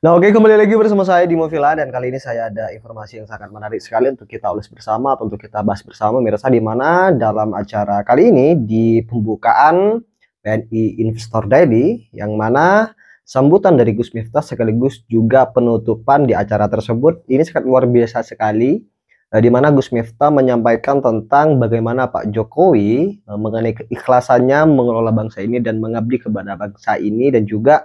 Nah, oke, kembali lagi bersama saya di Movila, dan kali ini saya ada informasi yang sangat menarik sekali untuk kita ulas bersama atau untuk kita bahas bersama Mirsa, di mana dalam acara kali ini di pembukaan BNI Investor Daily, yang mana sambutan dari Gus Miftah sekaligus juga penutupan di acara tersebut ini sangat luar biasa sekali, di mana Gus Miftah menyampaikan tentang bagaimana Pak Jokowi mengenai keikhlasannya mengelola bangsa ini dan mengabdi kepada bangsa ini, dan juga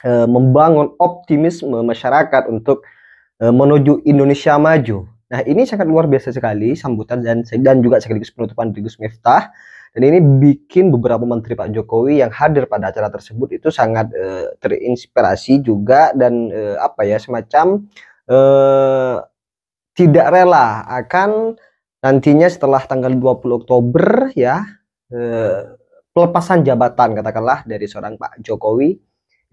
membangun optimisme masyarakat untuk menuju Indonesia maju. Nah, ini sangat luar biasa sekali sambutan dan juga sekaligus penutupan dari Gus Miftah. Dan ini bikin beberapa menteri Pak Jokowi yang hadir pada acara tersebut itu sangat terinspirasi juga, dan apa ya, semacam eh, tidak rela akan nantinya setelah tanggal 20 Oktober ya, eh, pelepasan jabatan katakanlah dari seorang Pak Jokowi,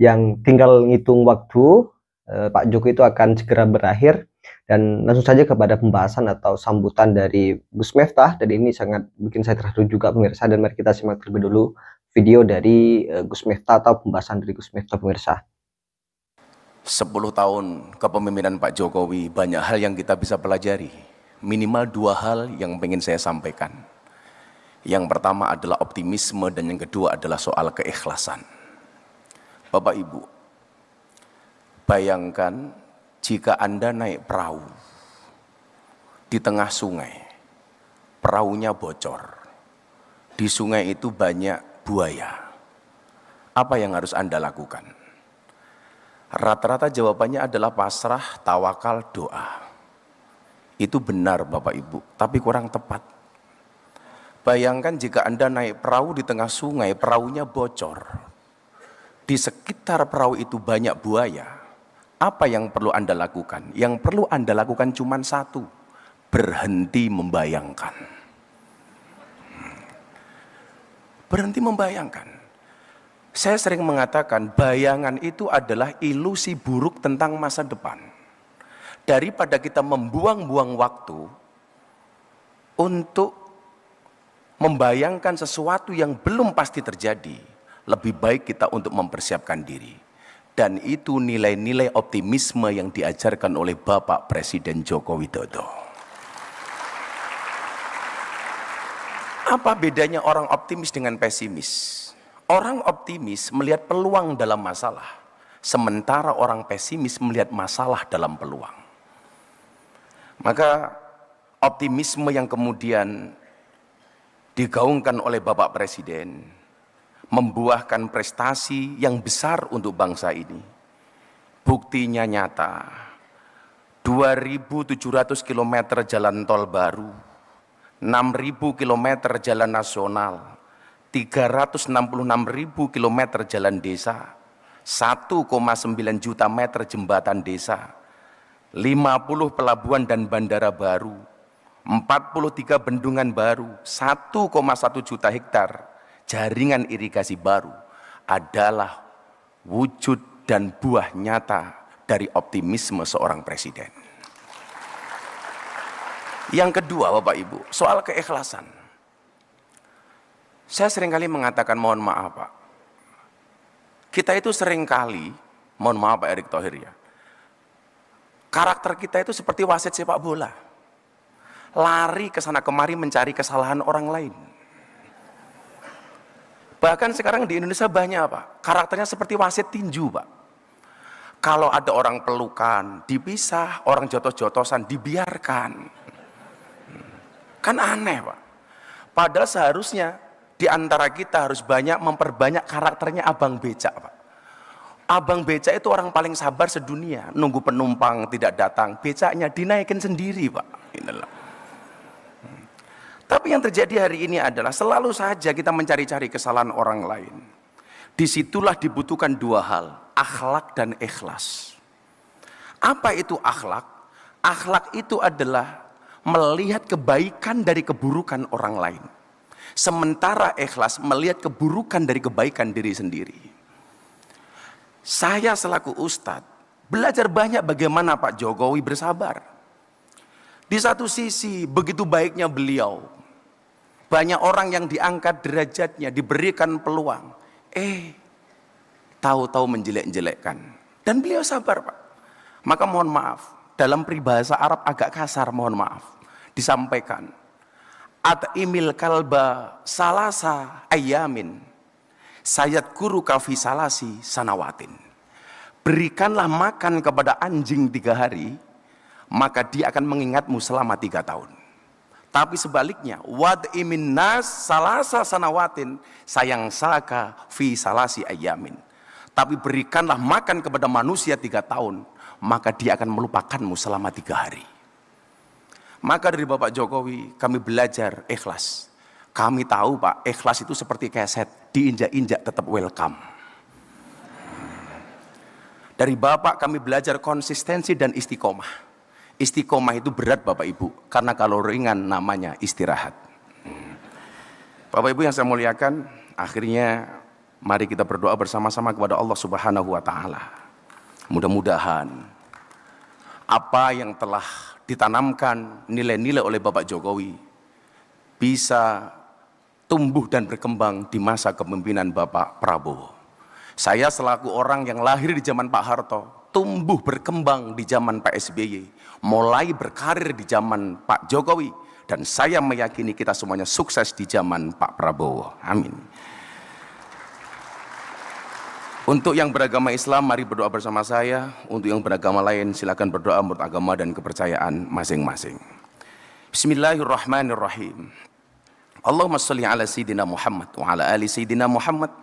yang tinggal ngitung waktu, Pak Jokowi itu akan segera berakhir. Dan langsung saja kepada pembahasan atau sambutan dari Gus Miftah, dan ini sangat bikin saya terharu juga pemirsa, dan mari kita simak terlebih dulu video dari Gus Miftah atau pembahasan dari Gus Miftah pemirsa. 10 tahun kepemimpinan Pak Jokowi, banyak hal yang kita bisa pelajari. Minimal 2 hal yang ingin saya sampaikan. Yang pertama adalah optimisme, dan yang kedua adalah soal keikhlasan. Bapak Ibu, bayangkan jika Anda naik perahu di tengah sungai, perahunya bocor. Di sungai itu banyak buaya. Apa yang harus Anda lakukan? Rata-rata jawabannya adalah pasrah, tawakal, doa. Itu benar Bapak Ibu, tapi kurang tepat. Bayangkan jika Anda naik perahu di tengah sungai, perahunya bocor. Di sekitar perahu itu banyak buaya. Apa yang perlu Anda lakukan? Yang perlu Anda lakukan cuma satu, berhenti membayangkan. Berhenti membayangkan. Saya sering mengatakan bayangan itu adalah ilusi buruk tentang masa depan. Daripada kita membuang-buang waktu untuk membayangkan sesuatu yang belum pasti terjadi, lebih baik kita untuk mempersiapkan diri. Dan itu nilai-nilai optimisme yang diajarkan oleh Bapak Presiden Joko Widodo. Apa bedanya orang optimis dengan pesimis? Orang optimis melihat peluang dalam masalah, sementara orang pesimis melihat masalah dalam peluang. Maka optimisme yang kemudian digaungkan oleh Bapak Presiden membuahkan prestasi yang besar untuk bangsa ini. Buktinya nyata, 2.700 km jalan tol baru, 6.000 km jalan nasional, 366.000 km jalan desa, 1,9 juta meter jembatan desa, 50 pelabuhan dan bandara baru, 43 bendungan baru, 1,1 juta hektar jaringan irigasi baru adalah wujud dan buah nyata dari optimisme seorang presiden. Yang kedua Bapak Ibu, soal keikhlasan. Saya seringkali mengatakan, mohon maaf Pak, kita itu seringkali, mohon maaf Pak Erick Thohir ya, karakter kita itu seperti wasit sepak bola, lari ke sana kemari mencari kesalahan orang lain. Bahkan sekarang di Indonesia banyak Pak, karakternya seperti wasit tinju Pak. Kalau ada orang pelukan, dipisah, orang jotos-jotosan, dibiarkan. Kan aneh Pak. Padahal seharusnya di antara kita harus memperbanyak karakternya abang becak Pak. Abang becak itu orang paling sabar sedunia, nunggu penumpang tidak datang, becaknya dinaikin sendiri Pak. Inilah. Tapi yang terjadi hari ini adalah selalu saja kita mencari-cari kesalahan orang lain. Disitulah dibutuhkan 2 hal, akhlak dan ikhlas. Apa itu akhlak? Akhlak itu adalah melihat kebaikan dari keburukan orang lain. Sementara ikhlas melihat keburukan dari kebaikan diri sendiri. Saya selaku ustadz belajar banyak bagaimana Pak Jokowi bersabar. Di satu sisi begitu baiknya beliau, banyak orang yang diangkat derajatnya, diberikan peluang, tahu-tahu menjelek-jelekkan. Dan beliau sabar, Pak. Maka mohon maaf, dalam peribahasa Arab agak kasar, mohon maaf, disampaikan. At'imil kalba salasa ayamin, sayat guru kafi salasi sanawatin. Berikanlah makan kepada anjing 3 hari, maka dia akan mengingatmu selama 3 tahun. Tapi sebaliknya, wad'imin nas salasa sanawatin, sayang saka fi salasi ayamin. Tapi berikanlah makan kepada manusia 3 tahun, maka dia akan melupakanmu selama 3 hari. Maka dari Bapak Jokowi kami belajar ikhlas. Kami tahu Pak, ikhlas itu seperti keset, diinjak-injak tetap welcome. Dari Bapak kami belajar konsistensi dan istiqomah. Istiqomah itu berat Bapak Ibu, karena kalau ringan namanya istirahat. Bapak Ibu yang saya muliakan, akhirnya mari kita berdoa bersama-sama kepada Allah Subhanahu wa Ta'ala. Mudah-mudahan apa yang telah ditanamkan nilai-nilai oleh Bapak Jokowi bisa tumbuh dan berkembang di masa kepemimpinan Bapak Prabowo. Saya selaku orang yang lahir di zaman Pak Harto, tumbuh berkembang di zaman Pak SBY, mulai berkarir di zaman Pak Jokowi, dan saya meyakini kita semuanya sukses di zaman Pak Prabowo. Amin. Untuk yang beragama Islam, mari berdoa bersama saya. Untuk yang beragama lain, silakan berdoa menurut agama dan kepercayaan masing-masing. Bismillahirrahmanirrahim. Allahumma sholli ala Sayyidina Muhammad wa ala ali Sayyidina Muhammad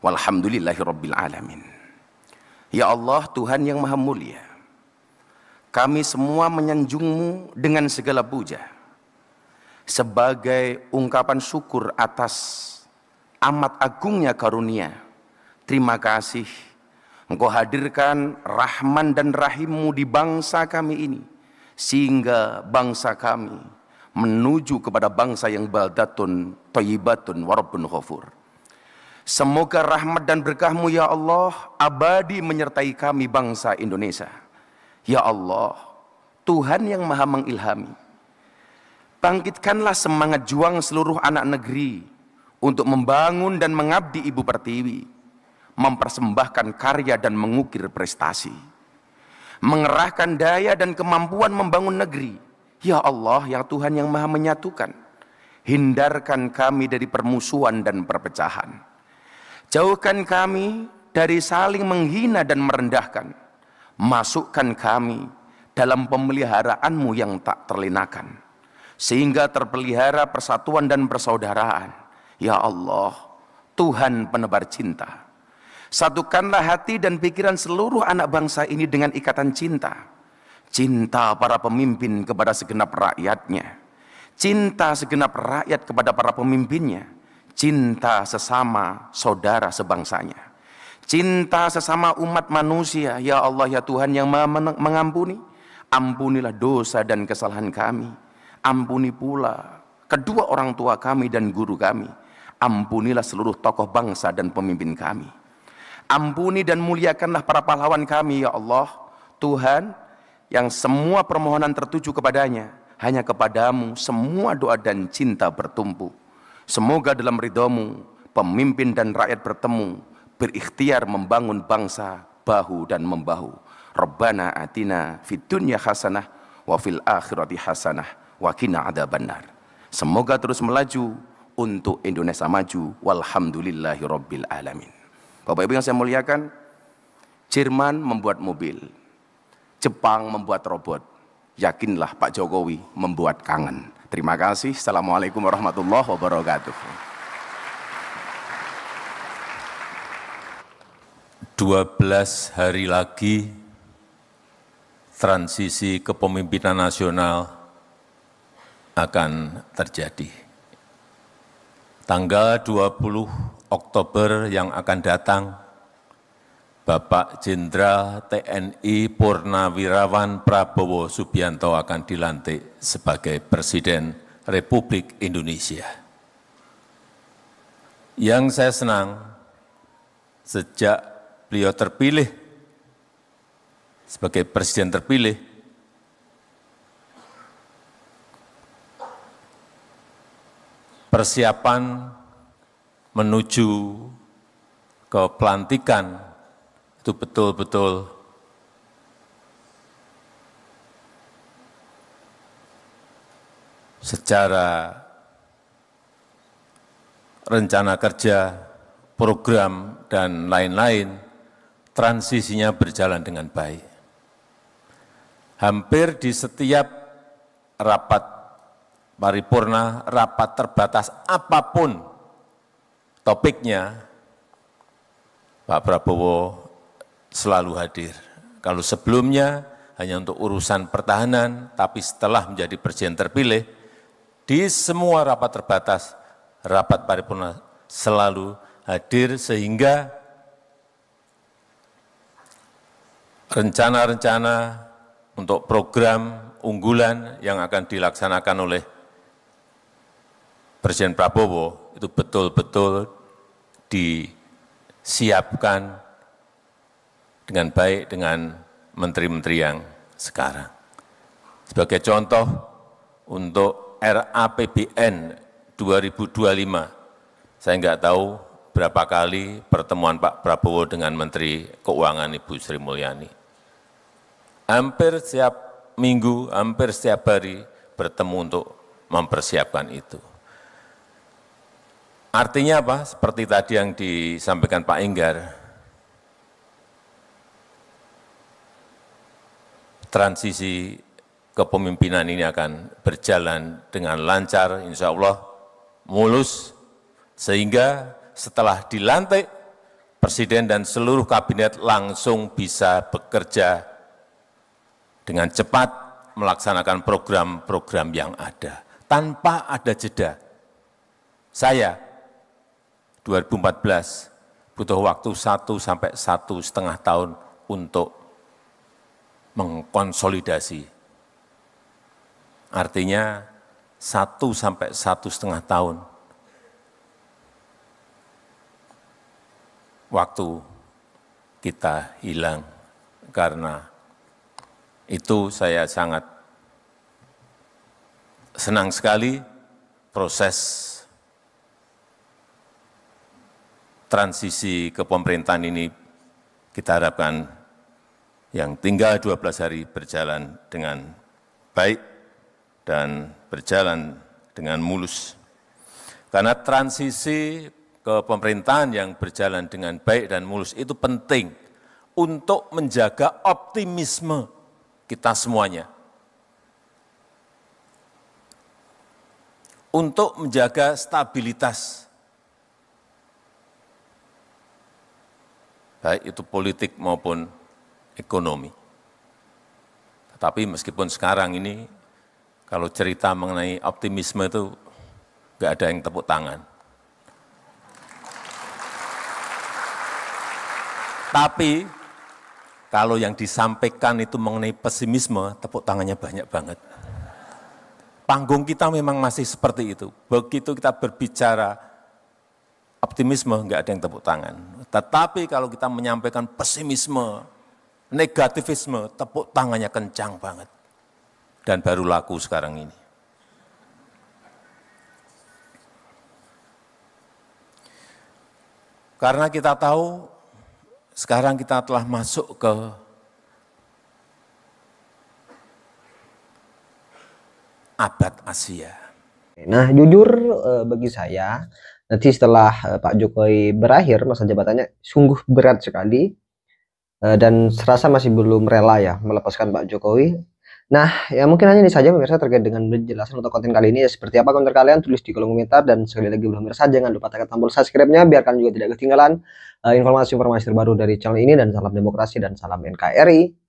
walhamdulillahi rabbil alamin. Ya Allah, Tuhan yang maha mulia, kami semua menyanjung-Mu dengan segala puja sebagai ungkapan syukur atas amat agungnya karunia. Terima kasih Engkau hadirkan Rahman dan Rahim-Mu di bangsa kami ini, sehingga bangsa kami menuju kepada bangsa yang baldatun thayyibatun wa rabbun ghafur. Semoga rahmat dan berkah-Mu ya Allah abadi menyertai kami bangsa Indonesia. Ya Allah, Tuhan yang maha mengilhami, bangkitkanlah semangat juang seluruh anak negeri untuk membangun dan mengabdi Ibu Pertiwi, mempersembahkan karya dan mengukir prestasi, mengerahkan daya dan kemampuan membangun negeri. Ya Allah, ya Tuhan yang maha menyatukan, hindarkan kami dari permusuhan dan perpecahan. Jauhkan kami dari saling menghina dan merendahkan. Masukkan kami dalam pemeliharaan-Mu yang tak terlinakan, sehingga terpelihara persatuan dan persaudaraan. Ya Allah, Tuhan penebar cinta, satukanlah hati dan pikiran seluruh anak bangsa ini dengan ikatan cinta. Cinta para pemimpin kepada segenap rakyatnya, cinta segenap rakyat kepada para pemimpinnya, cinta sesama saudara sebangsanya, cinta sesama umat manusia. Ya Allah, ya Tuhan yang maha mengampuni, ampunilah dosa dan kesalahan kami. Ampuni pula kedua orang tua kami dan guru kami. Ampunilah seluruh tokoh bangsa dan pemimpin kami. Ampuni dan muliakanlah para pahlawan kami ya Allah. Tuhan yang semua permohonan tertuju kepadanya, hanya kepadamu semua doa dan cinta bertumpu. Semoga dalam ridha-Mu pemimpin dan rakyat bertemu, berikhtiar membangun bangsa bahu dan membahu. Rabbana atina fid dunya hasanah wa fil akhirati hasanah wa qina adzabannar. Semoga terus melaju untuk Indonesia maju. Walhamdulillahi rabbil alamin. Bapak Ibu yang saya muliakan, Jerman membuat mobil, Jepang membuat robot, yakinlah Pak Jokowi membuat kangen. Terima kasih. Assalamualaikum warahmatullahi wabarakatuh. 12 hari lagi transisi kepemimpinan nasional akan terjadi. Tanggal 20 Oktober yang akan datang, Bapak Jenderal TNI Purnawirawan Prabowo Subianto akan dilantik sebagai Presiden Republik Indonesia. Yang saya senang, sejak beliau terpilih sebagai Presiden terpilih, persiapan menuju ke pelantikan itu betul-betul secara rencana kerja, program, dan lain-lain, transisinya berjalan dengan baik. Hampir di setiap rapat paripurna, rapat terbatas apapun topiknya, Pak Prabowo selalu hadir. Kalau sebelumnya hanya untuk urusan pertahanan, tapi setelah menjadi presiden terpilih, di semua rapat terbatas, rapat paripurna selalu hadir, sehingga rencana-rencana untuk program unggulan yang akan dilaksanakan oleh Presiden Prabowo itu betul-betul disiapkan dengan baik dengan menteri-menteri yang sekarang. Sebagai contoh, untuk RAPBN 2025, saya nggak tahu berapa kali pertemuan Pak Prabowo dengan Menteri Keuangan Ibu Sri Mulyani. Hampir setiap minggu, hampir setiap hari bertemu untuk mempersiapkan itu. Artinya apa? Seperti tadi yang disampaikan Pak Enggar, transisi kepemimpinan ini akan berjalan dengan lancar, insya Allah mulus, sehingga setelah dilantik, Presiden dan seluruh kabinet langsung bisa bekerja dengan cepat melaksanakan program-program yang ada, tanpa ada jeda. Saya 2014 butuh waktu 1 sampai 1,5 tahun untuk mengkonsolidasi. Artinya 1 sampai 1,5 tahun waktu kita hilang. Karena itu saya sangat senang sekali proses transisi kepemerintahan ini kita harapkan yang tinggal 12 hari berjalan dengan baik dan berjalan dengan mulus. Karena transisi kepemerintahan yang berjalan dengan baik dan mulus itu penting untuk menjaga optimisme kita semuanya. Untuk menjaga stabilitas, baik itu politik maupun ekonomi. Tetapi meskipun sekarang ini, kalau cerita mengenai optimisme itu nggak ada yang tepuk tangan. Tapi kalau yang disampaikan itu mengenai pesimisme, tepuk tangannya banyak banget. Panggung kita memang masih seperti itu. Begitu kita berbicara optimisme, nggak ada yang tepuk tangan. Tetapi kalau kita menyampaikan pesimisme, negativisme, tepuk tangannya kencang banget. Dan baru laku sekarang ini. Karena kita tahu sekarang kita telah masuk ke abad Asia. Nah, jujur bagi saya, nanti setelah Pak Jokowi berakhir masa jabatannya, sungguh berat sekali dan serasa masih belum rela ya melepaskan Pak Jokowi. Nah, ya mungkin hanya ini saja pemirsa terkait dengan penjelasan untuk konten kali ini. Ya, seperti apa komentar kalian? Tulis di kolom komentar. Dan sekali lagi belum pemirsa, jangan lupa tekan tombol subscribe-nya biar kalian juga tidak ketinggalan informasi-informasi terbaru dari channel ini. Dan salam demokrasi dan salam NKRI.